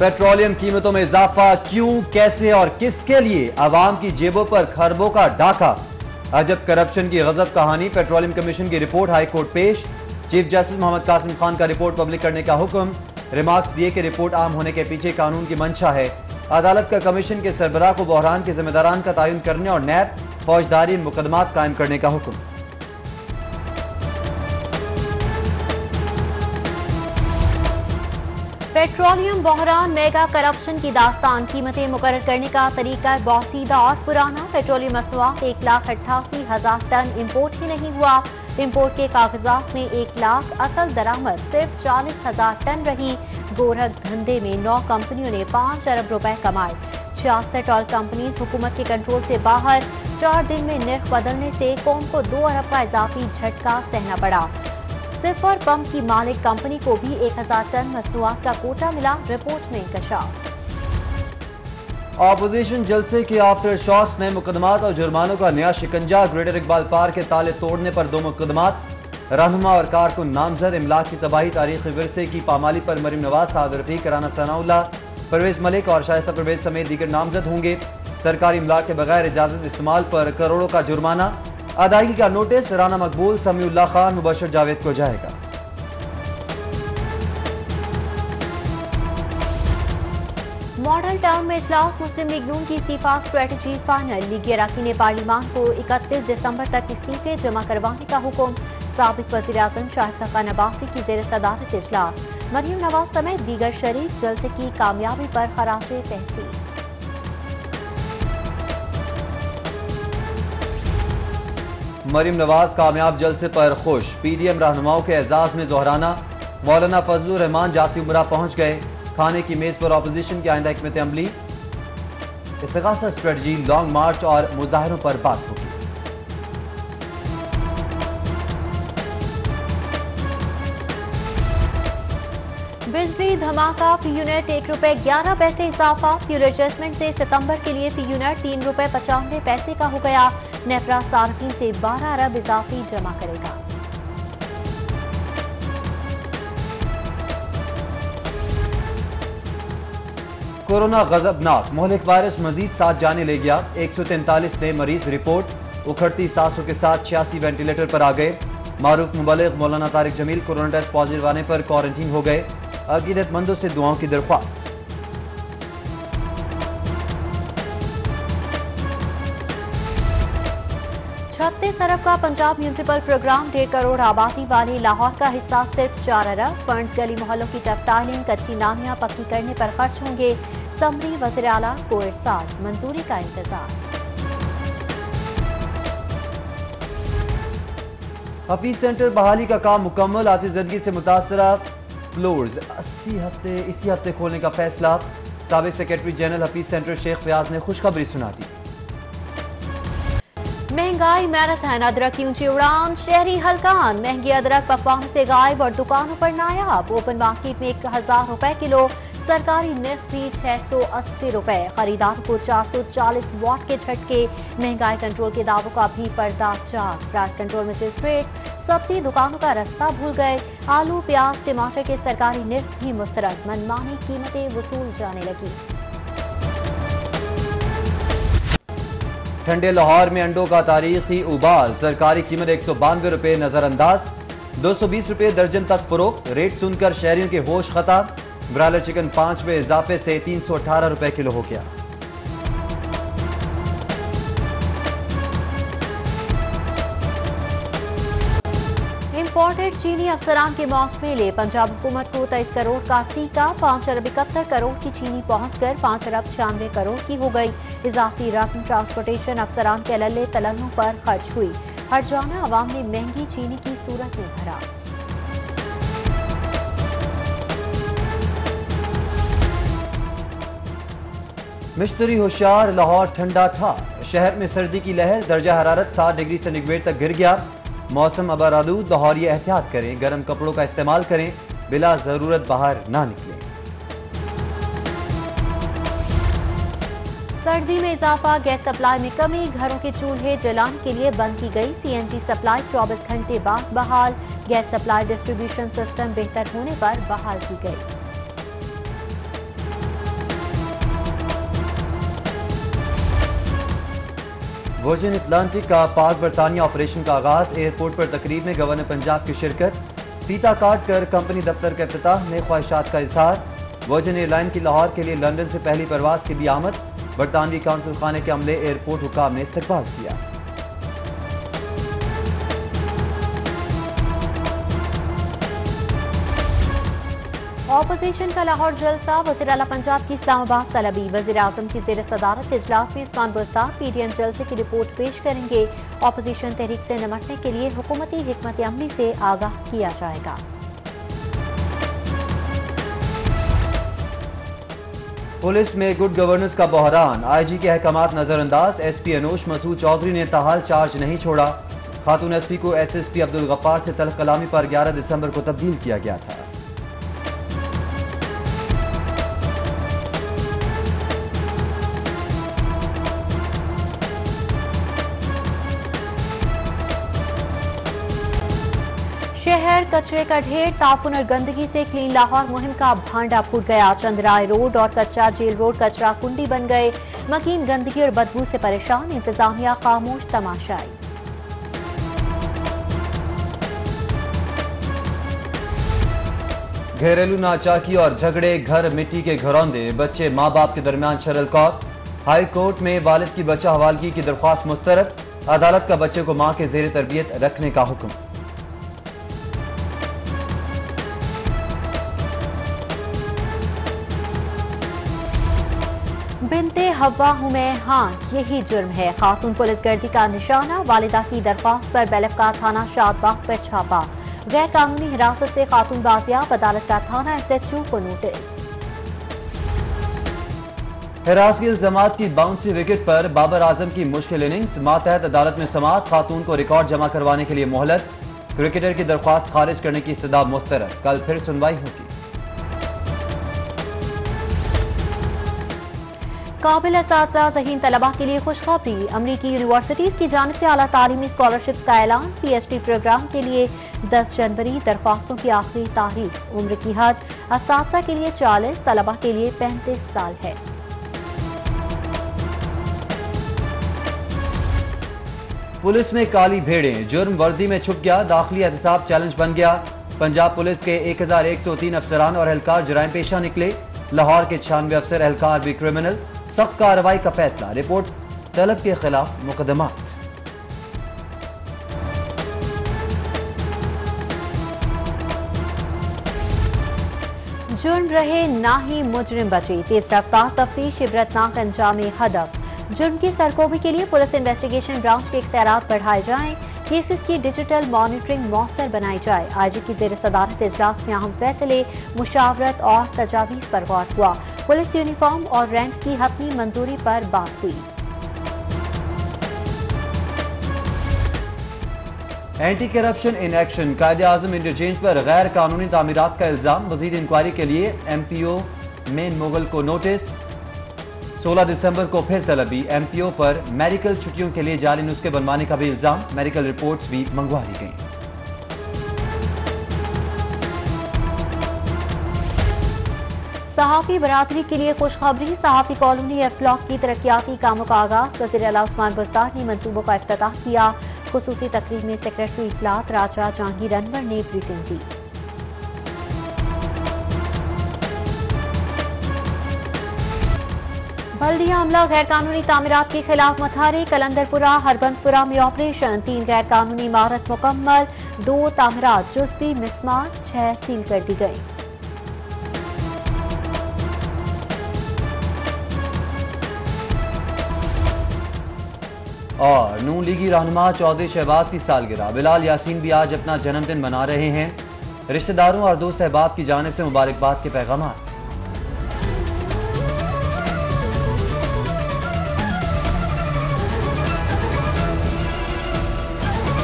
Petroleum कीमतों में इजाफा क्यों, कैसे और किसके लिए? आवाम की जेबों पर खरबों का डाका। अजब करप्शन की गजब कहानी। पेट्रोलियम कमीशन की रिपोर्ट हाई कोर्ट पेश। चीफ जस्टिस मोहम्मद कासिम खान का रिपोर्ट पब्लिक करने का हुक्म। रिमार्क्स दिए कि रिपोर्ट आम होने के पीछे कानून की मंशा है। अदालत का कमीशन के सरबराह को बहरान के जिम्मेदारान का तयन करने और नैब फौजदारी मुकदमात कायम करने का हुक्म। पेट्रोलियम बहरान, मेगा करप्शन की दास्तान। कीमतें मुकर्रर करने का तरीका बहुत सीधा और पुराना। पेट्रोलियम मसनूआत 1,88,000 टन इम्पोर्ट ही नहीं हुआ। इम्पोर्ट के कागजात में 1 लाख, असल दरामद सिर्फ 40,000 टन रही। गोरख धंधे में 9 कंपनियों ने 5 अरब रुपए कमाए। 66 ऑयल कंपनीज हुकूमत के कंट्रोल से बाहर। 4 दिन में निर्ख बदलने से कौम को 2 अरब का इजाफी झटका सहना पड़ा। सिफर पंप की मालिक कंपनी को भी 1000 टन मसनूआत का कोटा मिला। रिपोर्ट में इंकशाफ। ऑपोजिशन जलसे के आफ्टर शॉट्स, नए मुकदमात और जुर्मानों का नया शिकंजा। ग्रेटर इकबाल पार्क के ताले तोड़ने पर 2 मुकदमात। रहनुमा और कारकुन नामजद। इमलाक की तबाही, तारीखी विरसे की पामाली पर मरीम नवाज, साद रफीक, राना सनाउल्लाह, परवेज मलिक और शाइस्ता परवेज समेत दीगर नामजद होंगे। सरकारी इमलाक के बगैर इजाजत इस्तेमाल पर करोड़ों का जुर्माना। अदायगी का नोटिस राना मकबूल, समीउल्लाह खान, मुबशर जावेद को जाएगा। मॉडल टाउन में इजलास। मुस्लिम लीग नून की इस्तीफा स्ट्रेटजी फाइनल। लीगी अराकीन ने पार्लिमान को 31 दिसंबर तक इस्तीफे जमा करवाने का हुक्म। साबिक वज़ीर आज़म शाहिद खकान अब्बासी की ज़ेर सदारत इजलास। मरियम नवाज समेत दीगर शरीक जलसे की कामयाबी पर खराजे तहसीन। मरीम नवाज कामयाब जलसे पर खुश। पीडीएम रहनुमाओं के एजाज में जोहराना। मौलाना फजलुर रहमान जाती उमरा पहुंच गए। खाने की मेज पर ऑपोजिशन की आइंदा हिकमत अमली, इस्तिगासा स्ट्रेटजी, लॉन्ग मार्च और मुजाहिरों पर बात होगी। बिजली धमाका। फी यूनिट 1 रुपए 11 पैसे इजाफा। फ्यूल एडजस्टमेंट से सितंबर के लिए फी यूनिट 3 रुपए 95 पैसे का हो गया। नेफ्रा सार्फिन से 12 अरब इजाफी जमा करेगा। कोरोना गजबनाक। मोहलिक वायरस मजीद 7 जाने ले गया। 143 नए मरीज रिपोर्ट। उखड़ती सांसों के साथ 86 वेंटिलेटर पर आ गए। मारूफ मुबल्लिग मौलाना Tariq Jameel corona test positive आने पर क्वारंटीन हो गए। अकीदतमंदों से दुआओं की दरख्वास्त। 36 अरब का पंजाब म्यूनिसिपल प्रोग्राम। 1.5 करोड़ आबादी वाली लाहौर का हिस्सा सिर्फ 4 अरब। फंड्स गली मोहल्लों की टफ टाइलिंग, कच्ची नालियां पक्की करने पर खर्च होंगे। समरी वज़ीर आला को इरसाल। मंजूरी का इंतजार। हफीज सेंटर बहाली का काम मुकम्मल। आतिशज़दगी से मुतासरा फ्लोर्स इसी हफ्ते खोलने का फैसला। साबिक secretary general Hafeez centre Sheikh Fayaz ने खुशखबरी सुना दी। महंगाई मैराथन। अदरक की ऊंची उड़ान, शहरी हलकान। महंगी अदरक पकवानों से गायब और दुकानों पर नायाब। ओपन मार्केट में 1000 रुपए किलो। सरकारी निर्ख भी 680 रुपए। खरीदारों को 440 वॉट के झटके। महंगाई कंट्रोल के दावों का भी पर्दा चाक। प्राइस कंट्रोल मजिस्ट्रेट सब्जी दुकानों का रास्ता भूल गए। आलू, प्याज, टमाटर के सरकारी निर्ख भी मुस्तरद। मनमानी कीमतें वसूल जाने लगी। ठंडे लाहौर में अंडों का तारीखी उबाल। सरकारी कीमत 192 रुपए नजरअंदाज। 220 रुपए दर्जन तक फरोख्त। रेट सुनकर शहरियों के होश खता। ब्रायलर चिकन 5 रुपए इजाफे से 318 रुपए किलो हो गया। इंपोर्टेड चीनी अफसरान के मौज मेले। पंजाब हुकूमत को 23 करोड़ का टीका। 5 अरब 71 करोड़ की चीनी पहुंचकर 5 अरब 96 करोड़ की हो गई। इजाफी रकम ट्रांसपोर्टेशन अफसरान के अल्ले तलन्नों पर खर्च हुई। हरजाना अवाम ने महंगी चीनी की सूरत में भरा। मिश्तरी होशियार, लाहौर ठंडा था। शहर में सर्दी की लहर। दर्जा हरारत 7 डिग्री सेंटीग्रेड तक गिर गया। मौसम अबरालूद। लाहौरी एहतियात करें। गर्म कपड़ों का इस्तेमाल करें। बिला जरूरत बाहर ना निकलें। सर्दी में इजाफा। गैस सप्लाई में कमी। घरों के चूल्हे जलाने के लिए बंद की गई। सीएनजी सप्लाई 24 घंटे बाद बहाल। गैस सप्लाई डिस्ट्रीब्यूशन सिस्टम बेहतर होने पर बहाल की गई। वर्जिन अटलांटिक का पाक बरतानिया ऑपरेशन का आगाज। एयरपोर्ट पर तकरीब में गवर्नर पंजाब की शिरकत। फीता काट कर कंपनी दफ्तर का इफ्तिताह। नए ख्वाहिशात का इजहार। वर्जिन एयरलाइन की लाहौर के लिए लंदन से पहली परवाज की भी आमद। बरतानवी काउंसिल खाने के अमले एयरपोर्ट हुकाम ने इस्तकबाल किया। ऑपोजिशन का लाहौर जलसा। वज़ीर आला पंजाब की इस्लामाबाद तलबी। वज़ीर आज़म की ज़ेर सदारत इजलास में उस्मान बुज़दार पीडीएम जलसे की रिपोर्ट पेश करेंगे। ऑपोजिशन तहरीक से निमटने के लिए हुकूमती हिकमत अमली से आगाह किया जाएगा। पुलिस में गुड गवर्नेंस का बहरान। आईजी के अहकामात नजरअंदाज। एसपी अनोश मसूद चौधरी ने ताहाल चार्ज नहीं छोड़ा। खातून एसपी को एसएसपी अब्दुल गफ्फार से तल्ख कलामी पर 11 दिसंबर को तब्दील किया गया था। शहर कचरे का ढेर। ताफुन और गंदगी से क्लीन लाहौर मुहिम का भांडा फूट गया। चंद्राय रोड और कच्चा जेल रोड कचरा कुंडी बन गए। मकीन गंदगी और बदबू से परेशान। इंतजामिया खामोश तमाशाई। घरेलू नाचाकी और झगड़े। घर मिट्टी के घरौंदे। बच्चे माँ बाप के दरमियान शरल कौर। हाई कोर्ट में वालिद की बच्चा हवालगी की दरख्वास्त मुस्तरद। अदालत का बच्चे को माँ के जेर तरबियत रखने का हुक्म। बिनते हवा हूं मैं, हाँ यही जुर्म है। खातून पुलिस गर्दी का निशाना। वालिदा की दरख्वास्त पर बेलफका थाना शादबाग पर छापा। गैर कानूनी हिरासत से खातून बाजियाब। अदालत का थाना एसएचओ को नोटिस। हिरासती इल्जामात की बाउंसी विकेट पर बाबर आजम की मुश्किल इनिंग्स। मातहत अदालत में समाअत। खातून को रिकॉर्ड जमा करवाने के लिए मोहलत। क्रिकेटर की दरख्वास्त खारिज करने की इस्तदा मुस्तरद। कल फिर सुनवाई होगी। काबिल असातिज़ा ज़हीन तलबा के लिए खुशखबरी। अमरीकी यूनिवर्सिटीज़ की जानिब से आला तालीमी स्कॉलरशिप्स का ऐलान। पीएचडी प्रोग्राम के लिए 10 जनवरी। दरख्वास्तों की आखिरी तारीख। उम्र की हद असातिज़ा के लिए 40, तलबा के लिए 35 साल है। पुलिस में काली भेड़ें। जुर्म वर्दी में छुप गया। दाखिली एहतसाब चैलेंज बन गया। पंजाब पुलिस के 1103 अफसरान और एहलकार जराइम पेशा निकले। लाहौर के 96 अफसर एहलकार भी क्रिमिनल। सख्त कार्रवाई का फैसला। रिपोर्ट तलब के खिलाफ मुकदमात। जुर्म रहे ना ही मुजरिम बचे। तेज रफ्तार तफ्तीश इबरतनाक अंजाम हदफ। जुर्म की सरकोबी के लिए पुलिस इन्वेस्टिगेशन ब्रांच के इख्तियारात बढ़ाए जाएं। केसेस की डिजिटल मॉनिटरिंग मौसर बनाई जाए। आईजी की ज़ेर सदारत इजलास में अहम फैसले, मुशावरत और तजावीज़ पर गौर हुआ। पुलिस यूनिफॉर्म और रैंक्स की हतमी मंजूरी पर बात हुई। Anti corruption in action. कायदे आजम इंटरचेंज पर गैर कानूनी तामीरात का इल्जाम। मजीद इंक्वायरी के लिए एमपीओ मेन मुगल को नोटिस। 16 दिसंबर को फिर तलबी। एमपीओ पर मेडिकल छुट्टियों के लिए जाली नुस्खे बनवाने का भी इल्जाम। मेडिकल रिपोर्ट्स भी मंगवा ली गई। सहाफ़ी बरादरी के लिए खुशखबरी। सहाफ़ी कॉलोनी एफ ब्लॉक की तरक्याती कामों का आगाज। वज़ीर आला उस्मान बुज़दार ने मंसूबों का इफ्तिताह किया। खुसूसी तकरीब में सेक्रेटरी इत्तलात राजा जहांगीर अनवर ने ब्रीफिंग दी। बल्दिया अमला गैर कानूनी तामीरात के खिलाफ मथारे। कलंदरपुरा हरबंसपुरा में ऑपरेशन। 3 गैर कानूनी इमारत मुकम्मल। 2 तामीरात जुज़वी मिसमार। 6 सील कर दी गई। और नून लीगी रहनुमा चौधरी शहबाज की सालगिरह। बिलाल यासीन भी आज अपना जन्मदिन मना रहे हैं। रिश्तेदारों और दोस्त अहबाब की जानिब से मुबारकबाद के पैगाम।